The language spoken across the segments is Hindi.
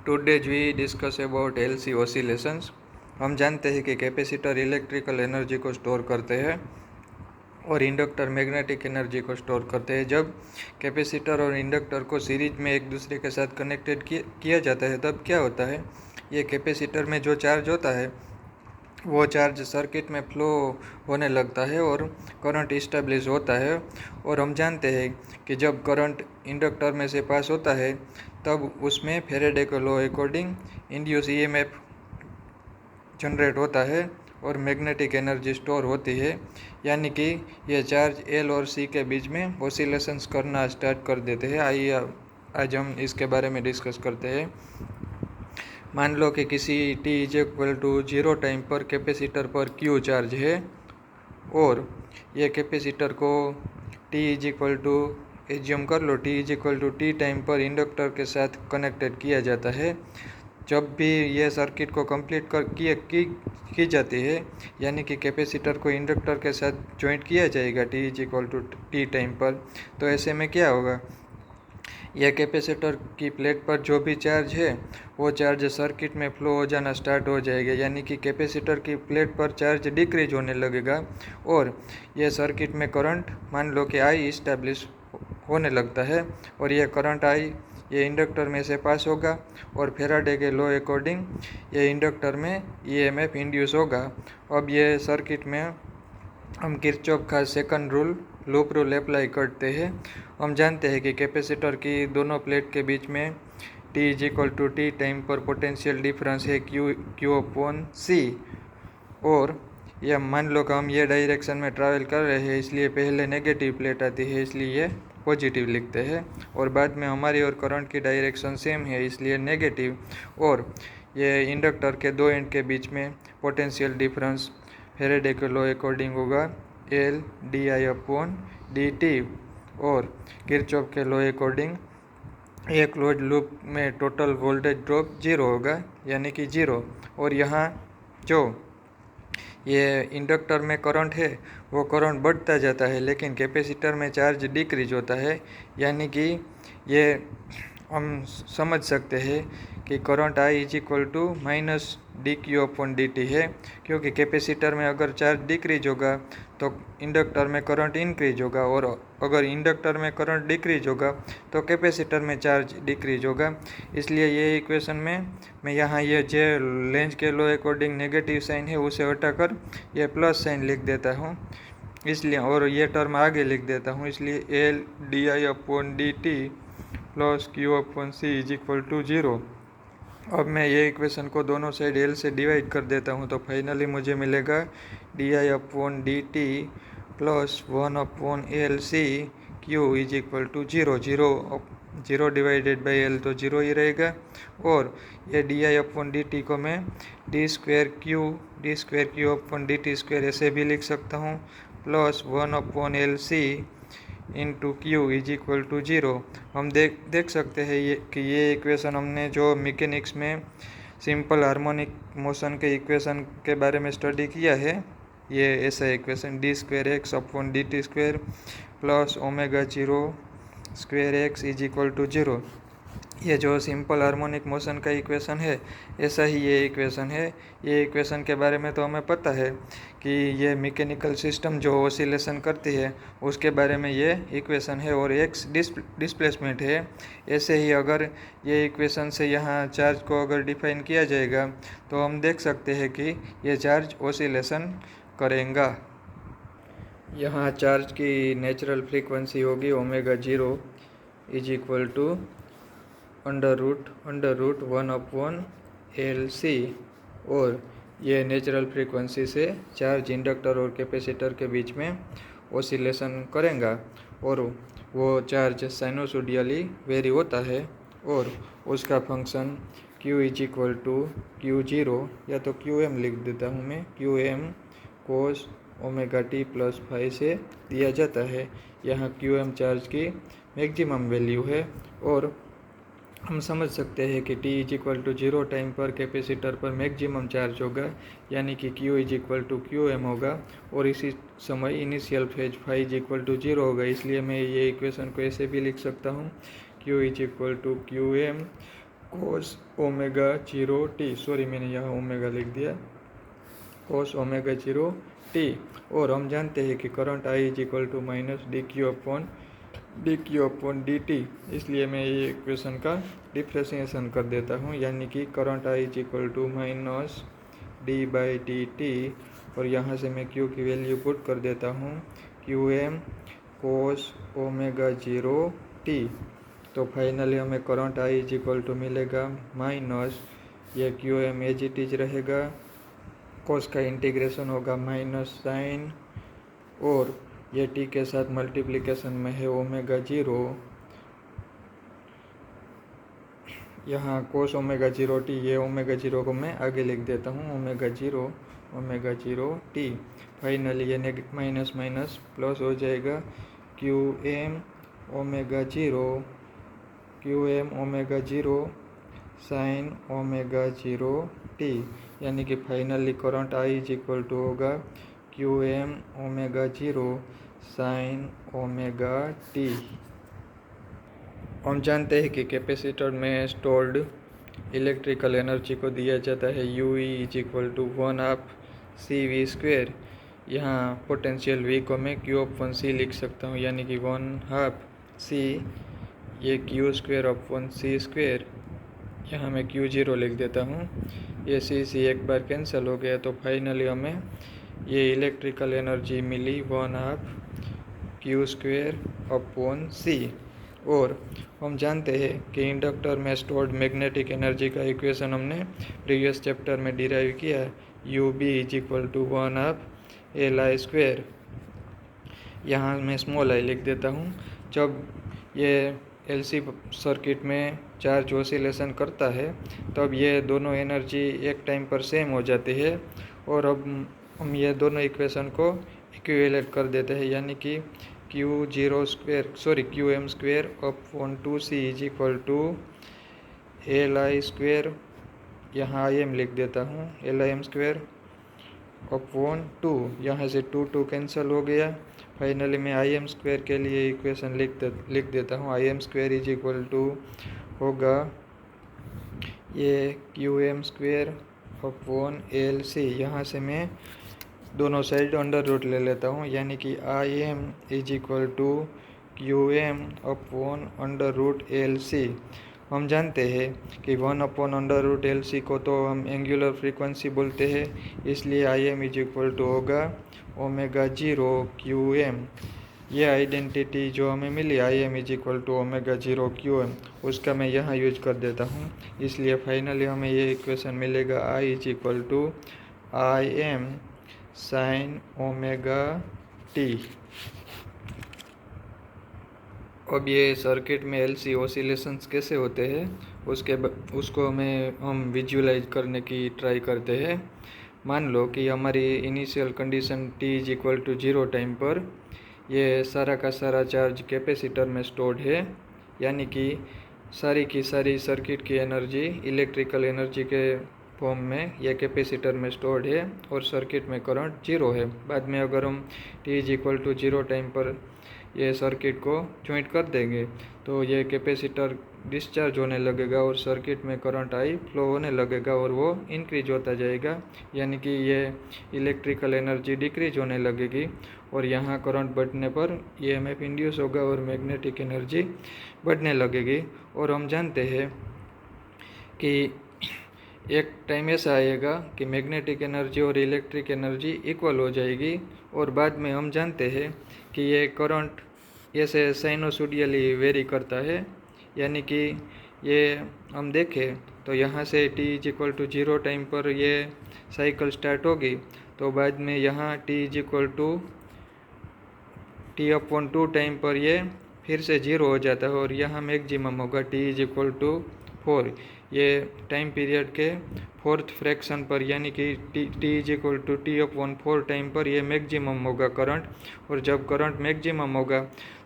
Today we discuss about LC oscillations। हम जानते हैं कि कैपेसिटर इलेक्ट्रिकल एनर्जी को स्टोर करते हैं और इंडक्टर मैग्नेटिक एनर्जी को स्टोर करते हैं। जब कैपेसिटर और इंडक्टर को सीरीज में एक दूसरे के साथ कनेक्टेड किया जाता है तब क्या होता है, ये कैपेसिटर में जो चार्ज होता है वो चार्ज सर्किट में फ्लो होने लगता है और करंट इस्टेब्लिश होता है। और हम जानते हैं कि जब करंट इंडक्टर में से पास होता है तब उसमें फैराडे के law according induce EMF generate होता है और मैग्नेटिक एनर्जी स्टोर होती है, यानी कि ये चार्ज एल और सी के बीच में ऑसिलेशंस करना स्टार्ट कर देते हैं। आइए आज हम इसके बारे में डिस्कस करते हैं। मान लो कि किसी t = 0 टाइम पर कैपेसिटर पर Q चार्ज है और ये कैपेसिटर को t एज्यूम कर लो t टाइम पर इंडक्टर के साथ कनेक्टेड किया जाता है। जब भी ये सर्किट को कंप्लीट की जाती है, यानी कि कैपेसिटर को इंडक्टर के साथ ज्वाइंट किया जाएगा t टाइम पर, तो ऐसे में क्या होगा, यह कैपेसिटर की प्लेट पर जो भी चार्ज है वो चार्ज सर्किट में फ्लो हो जाना स्टार्ट हो जाएगा, यानी कि कैपेसिटर की प्लेट पर चार्ज डिक्रीज होने लगेगा और यह सर्किट में करंट मान लो कि आई इस्टेब्लिश होने लगता है और यह करंट आई ये इंडक्टर में से पास होगा और फैराडे के लॉ अकॉर्डिंग ये इंडक्टर में ईएमएफ इंड्यूस होगा। अब ये सर्किट में हम किरचॉफ का second rule loop rule apply करते हैं। हम जानते हैं कि कैपेसिटर की दोनों प्लेट के बीच में t टाइम पर पोटेंशियल डिफरेंस है Q/C और यह मान लो कि हम ये डायरेक्शन में ट्रैवल कर रहे हैं, इसलिए पहले नेगेटिव प्लेट आती है इसलिए ये पॉजिटिव लिखते हैं और बाद में हमारी और करंट की डायरेक्शन सेम है इसलिए नेगेटिव, और ये इंडक्टर के दो एंड के बीच में पोटेंशियल डिफरेंस फैराडे के लॉ अकॉर्डिंग होगा L/di/dt और किरचॉफ के लॉ अकॉर्डिंग एक क्लोज्ड लूप में टोटल वोल्टेज ड्रॉप 0 होगा, यानी कि 0। और यहाँ जो ये इंडक्टर में करंट है वो करंट बढ़ता जाता है लेकिन कैपेसिटर में चार्ज डिक्रीज होता है, यानी कि ये हम समझ सकते हैं कि करंट I = -dq/dt है, क्योंकि कैपेसिटर में अगर चार्ज डिक्रीज होगा तो इंडक्टर में करंट इंक्रीज होगा और अगर इंडक्टर में करंट डिक्रीज होगा तो कैपेसिटर में चार्ज डिक्रीज होगा। इसलिए ये इक्वेशन में मैं यहाँ ये जो लेंज के लॉ अकॉर्डिंग नेगेटिव साइन है उसे हटाकर ये प्लस साइन लिख देता हूँ, इसलिए और ये टर्म आगे लिख देता हूँ, इसलिए L/di/dt + Q/C = 0। अब मैं ये इक्वेशन को दोनों साइड L से डिवाइड कर देता हूँ तो फाइनली मुझे मिलेगा di/dt + 1/LC Q = 0। 0 divided by L तो 0 ही रहेगा और ये di/dt को मैं d2Q/dt² ऐसे भी लिख सकता हूँ प्लस 1/LC × Q = 0। हम देख सकते हैं ये इक्वेशन हमने जो मैकेनिक्स में सिंपल हार्मोनिक मोशन के इक्वेशन के बारे में स्टडी किया है, ये ऐसा इक्वेशन d2X/dt² + ω0² X = 0, ये जो सिंपल हार्मोनिक मोशन का इक्वेशन है ऐसा ही ये इक्वेशन है। ये इक्वेशन के बारे में तो हमें पता है कि ये मैकेनिकल सिस्टम जो ऑसिलेशन करती है उसके बारे में ये इक्वेशन है और x डिस्प्लेसमेंट है। ऐसे ही अगर ये इक्वेशन से यहाँ चार्ज को अगर डिफाइन किया जाएगा तो हम देख सकते हैं कि ये चार्ज ऑसिलेशन करेगा। यहाँ चार्ज की नेचुरल फ्रीक्वेंसी होगी ω0 = √1/LC और ये नेचुरल फ्रीक्वेंसी से चार्ज इंडक्टर और कैपेसिटर के बीच में ऑसिलेशन करेगा और वो चार्ज साइनोसोडियली वेरी होता है और उसका फंक्शन Q = Q0 या तो QM लिख देता हूँ मैं, QM cos ωt + phi से दिया जाता है। यहाँ QM चार्ज की मैक्सिमम वैल्यू है और हम समझ सकते हैं कि t = 0 टाइम पर कैपेसिटर पर मैक्सिमम चार्ज होगा, यानी कि Q = QM होगा और इसी समय इनिशियल फेज phi = 0 होगा। इसलिए मैं ये इक्वेशन को ऐसे भी लिख सकता हूँ Q = QM कोस ओमेगा 0 टी, सॉरी मैंने यहाँ ओमेगा लिख दिया, कोस ओमेगा 0 टी। और हम जानते हैं कि current I is equal to minus d q upon d t, इसलिए मैं ये इक्वेशन का डिफ्रेंशिएशन कर देता हूँ, यानी कि current I is equal to minus d by d t, और यहाँ से मैं क्यू की वैल्यू पुट कर देता हूँ q m cos omega 0 t. तो फाइनली हमें current I is equal to मिलेगा माइनस, ये q m as it is रहेगा, कोस का इंटीग्रेशन होगा माइनस साइन, और ये टी के साथ मल्टीप्लिकेशन में है ओमेगा 0, यहाँ कोस ओमेगा 0 टी, ये ओमेगा 0 को मैं आगे लिख देता हूँ ओमेगा 0 टी। फाइनली ये माइनस माइनस प्लस हो जाएगा, Q M omega 0 sine omega 0 T, यानी कि finally current I is equal to होगा Q M omega 0 sine omega T. हम जानते हैं कि कैपेसिटर में स्टोर्ड इलेक्ट्रिकल एनर्जी को दिया जाता है U E is equal to 1/2 C V square. यहाँ पोटेंशियल वी को मैं क्यू अपॉन सी लिख सकता हूँ, यानी कि 1/2 सी, ये Q square upon C square, यहाँ मैं क्यू 0 लिख देता हूँ, ये सी एक बार कैंसिल हो गया, तो फाइनली हमें ये इलेक्ट्रिकल एनर्जी मिली 1/2 क्यू स्क्वेयर अपॉन सी। और हम जानते हैं कि इंडक्टर में स्टोर्ड मैग्नेटिक एनर्जी का इक्वेशन हमने प्रीवियस चैप्टर में डिराइव किया, U B is equal to 1/2 L I square. यहाँ मैं स्मॉल आई लिख देता हूँ। जब ये एलसी सर्किट में चार्ज ऑसिलेशन करता है तब ये दोनों एनर्जी एक टाइम पर सेम हो जाती है, और अब हम ये दोनों इक्वेशन को इक्विवेलेंट कर देते हैं, यानी कि q m square upon 2c is equal to L I square, यहाँ आई एम लिख देता हूँ, L I m square upon 2, यहाँ से 2 कैंसिल हो गया। फाइनली मैं आई एम स्क्वेयर के लिए इक्वेशन लिख देता हूँ, I m square is equal to होगा ये q m square upon L C, यहाँ से मैं दोनों साइड अंडर रूट ले लेता हूँ, यानी कि I M is equal to Q M upon under root L C. हम जानते हैं कि 1 upon under root L C को तो हम एंगुलर फ्रीक्वेंसी बोलते हैं, इसलिए I M is equal to होगा ओमेगा 0 क्यू एम। ये आइडेंटिटी जो हमें मिली I M is equal to omega 0 Q M, उसका मैं यहाँ यूज कर देता हूँ, इसलिए फाइनली हमें ये इक्वेशन मिलेगा I is equal to I M sine omega T. अब ये सर्किट में एलसी ऑसिलेशंस कैसे होते हैं उसको हम विजुअलाइज करने की ट्राई करते हैं। मान लो कि हमारी initial condition t is equal to 0 time पर ये सारा का सारा चार्ज कैपेसिटर में स्टोर्ड है, यानी कि सारी की सारी सर्किट की एनर्जी इलेक्ट्रिकल एनर्जी के फॉर्म में यह कैपेसिटर में स्टोर्ड है, और सर्किट में करंट 0 है। बाद में अगर हम t is equal to 0 time पर ये सर्किट को ज्वाइंट कर देंगे तो ये कैपेसिटर डिस्चार्ज होने लगेगा और सर्किट में करंट आई फ्लो होने लगेगा और वो इंक्रीज होता जाएगा, यानी कि ये इलेक्ट्रिकल एनर्जी डिक्रीज होने लगेगी, और यहाँ करंट बढ़ने पर ईएमएफ इंड्यूस होगा और मैग्नेटिक एनर्जी बढ़ने लगेगी। और हम जानते हैं कि एक टाइम ऐसा आएगा कि मैग्नेटिक एनर्जी और इलेक्ट्रिक एनर्जी इक्वल हो जाएगी, और बाद में हम जानते हैं कि ये करंट ऐसे साइनोसोडियली वेरी करता है, यानी कि ये हम देखें तो यहाँ से t is equal to 0 time पर ये साइकिल स्टार्ट होगी, तो बाद में यहाँ t is equal to t upon 2 time पर ये फिर से 0 हो जाता है, और यहाँ मैक्सिमम होगा t इज इक्वल टू 4, ये टाइम पीरियड के 4th फ्रैक्शन पर, यानी कि t is equal to t upon 4 time पर ये मैक्सिमम होगा करंट। और जब करंट मैक्सिमम होगा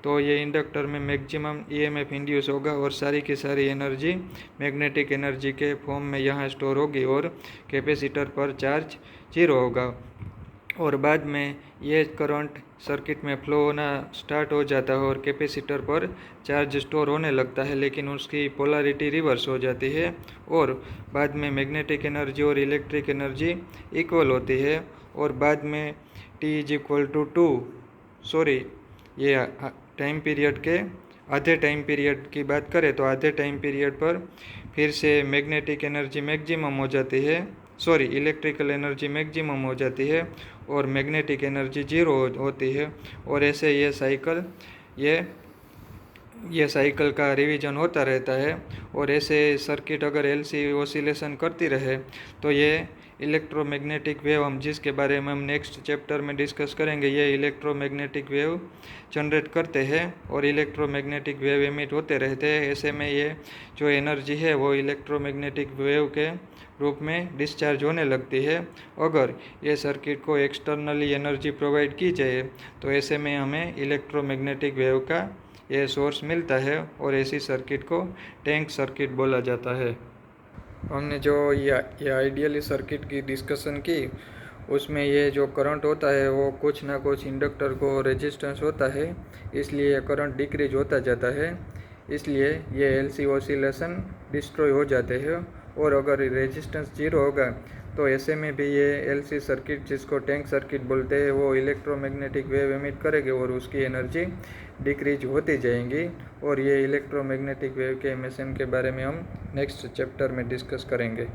तो ये इंडक्टर में मैक्सिमम ईएमएफ इंड्यूस होगा और सारी की सारी एनर्जी मैग्नेटिक एनर्जी के फॉर्म में यहाँ स्टोर होगी और कैपेसिटर पर चार्ज 0 होगा। और बाद में ये करंट सर्किट में फ्लो होना स्टार्ट हो जाता है और कैपेसिटर पर चार्ज स्टोर होने लगता है, लेकिन उसकी पोलैरिटी रिवर्स हो जाती है और बाद में मैग्नेटिक एनर्जी और इलेक्ट्रिक एनर्जी इक्वल होती है। और बाद में t is equal to 2, sorry, ये टाइम पीरियड के आधे टाइम पीरियड की बात करें तो आधे टाइम पीरियड पर फिर से मैग्नेटिक एनर्जी मैक्सिमम हो जाती है, सॉरी, इलेक्ट्रिकल एनर्जी मैक्सिमम हो जाती है और मैग्नेटिक एनर्जी जीरो होती है। और ऐसे ये साइकिल का रिवीजन होता रहता है। और ऐसे सर्किट अगर एलसी ओसिलेशन करती रहे तो ये इलेक्ट्रोमैग्नेटिक वेव, हम जिसके बारे में हम नेक्स्ट चैप्टर में डिस्कस करेंगे, ये इलेक्ट्रोमैग्नेटिक वेव जनरेट करते हैं और इलेक्ट्रोमैग्नेटिक वेव एमिट होते रहते हैं। ऐसे में ये जो एनर्जी है वो इलेक्ट्रोमैग्नेटिक वेव के रूप में डिस्चार्ज होने लगती है। अगर ये सर्किट को एक्सटर्नली एनर्जी प्रोवाइड की जाए तो ऐसे में हमें इलेक्ट्रोमैग्नेटिक वेव का ये सोर्स मिलता है और ऐसी सर्किट को टैंक सर्किट बोला जाता है। हमने जो ये आइडियली सर्किट की डिस्कशन की, उसमें ये जो करंट होता है वो कुछ ना कुछ इंडक्टर को रेजिस्टेंस होता है, इसलिए करंट डिक्रीज होता जाता है, इसलिए ये एलसी ओसिलेशन डिस्ट्रॉय हो जाते हैं। और अगर रेजिस्टेंस जीरो होगा तो ऐसे में भी ये एलसी सर्किट, जिसको टैंक सर्किट बोलते हैं, वो इलेक्ट्रोमैग्नेटिक वेव एमिट करेगी और उसकी एनर्जी डिक्रीज होती जाएंगी। और ये इलेक्ट्रोमैग्नेटिक वेव के एमिशन के बारे में हम नेक्स्ट चैप्टर में डिस्कस करेंगे।